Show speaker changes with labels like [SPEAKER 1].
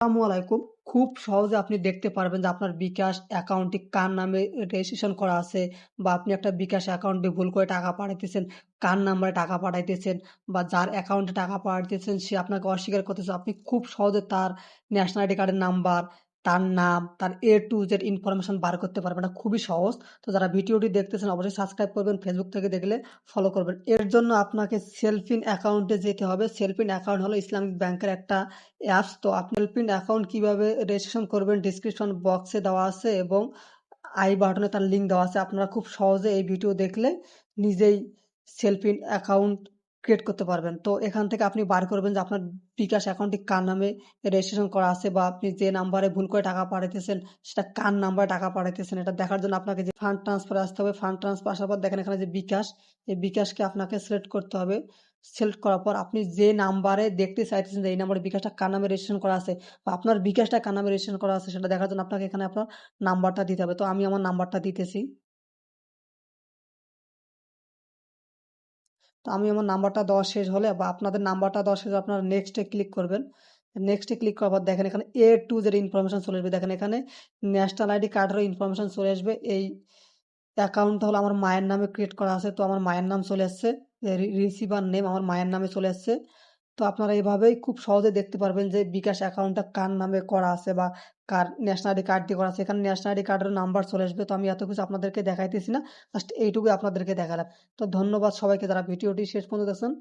[SPEAKER 1] আসসালামু আলাইকুম। খুব সহজে আপনি দেখতে পারবেন যে আপনার বিকাশ অ্যাকাউন্টটি কার নামে রেজিস্ট্রেশন করা আছে বা আপনি একটা বিকাশ অ্যাকাউন্টে ভুল করে টাকা পাঠাইতেছেন, কার নাম্বারে টাকা পাঠাইতেছেন বা যার অ্যাকাউন্টে টাকা পাঠাইতেছেন সে আপনাকে অস্বীকার করতেছে। আপনি খুব সহজে তার ন্যাশনাল আইডি কার্ডের নাম্বার, তার নাম, তার A to Z ইনফরমেশন বার করতে পারবেন। এটা খুবই সহজ। তো যারা ভিডিওটি দেখতেছেন অবশ্যই সাবস্ক্রাইব করবেন, ফেসবুক থেকে দেখলে ফলো করবেন। এর জন্য আপনাকে সেলফিন অ্যাকাউন্টে যেতে হবে। সেলফিন অ্যাকাউন্ট হলো ইসলামিক ব্যাংকের একটা অ্যাপস। তো আপনি সেলফিন অ্যাকাউন্ট কিভাবে রেজিস্ট্রেশন করবেন ডিসক্রিপশন বক্সে দেওয়া আছে এবং আই বাটনে তার লিঙ্ক দেওয়া আছে। আপনারা খুব সহজে এই ভিডিও দেখলে নিজেই সেলফিন অ্যাকাউন্ট ক্রিয়েট করতে পারবেন। তো এখান থেকে আপনি বার করবেন যে আপনার বিকাশ অ্যাকাউন্টটি কার নামে রেজিস্ট্রেশন করা আছে বা আপনি যে নাম্বারে ভুল করে টাকা পাঠাইতেছেন সেটা কার নাম্বারে টাকা পাঠাইতেছেন এটা দেখার জন্য আপনাকে যে ফান্ড ট্রান্সফারে আসতে হবে। ফান্ড ট্রান্সফার আসার পর দেখেন এখানে যে বিকাশ, এই বিকাশকে আপনাকে সিলেক্ট করতে হবে। সিলেক্ট করার পর আপনি যে নাম্বারে দেখতে চাইতেছেন যে এই নাম্বারে বিকাশটা কার নামে রেজিস্ট্রেশন করা আছে বা আপনার বিকাশটা কার নামে রেজিস্ট্রেশন করা আছে সেটা দেখার জন্য আপনাকে এখানে আপনার নাম্বারটা দিতে হবে। তো আমি আমার নাম্বারটা দিতেছি। তো আমি আমার নাম্বারটা দেওয়া শেষ হলে বা আপনাদের নাম্বারটা দেওয়া শেষ হলে আপনারা নেক্সটে ক্লিক করবেন। নেক্সটে ক্লিক করার পর দেখেন এখানে A to Z ইনফরমেশন চলে আসবে। দেখেন এখানে ন্যাশনাল আইডি কার্ডেরও ইনফরমেশন চলে আসবে। এই অ্যাকাউন্টটা হলো আমার মায়ের নামে ক্রিয়েট করা আছে। তো আমার মায়ের নাম চলে আসছে। রিসিভার নেম আমার মায়ের নামে চলে আসছে। তো আপনারা এভাবেই খুব সহজে দেখতে পারবেন যে বিকাশ অ্যাকাউন্টটা কার নামে করা আছে বা কার ন্যাশনাল আইডি কার্ড দিয়ে করা আছে। এখানে ন্যাশনাল আইডি কার্ডের নাম্বার চলে আসবে। তো আমি এত কিছু আপনাদেরকে দেখাইতেছি না। জাস্ট এইটুকুই আপনাদেরকে দেখালাম। তো ধন্যবাদ সবাইকে যারা ভিডিওটি শেষ পর্যন্ত দেখছেন।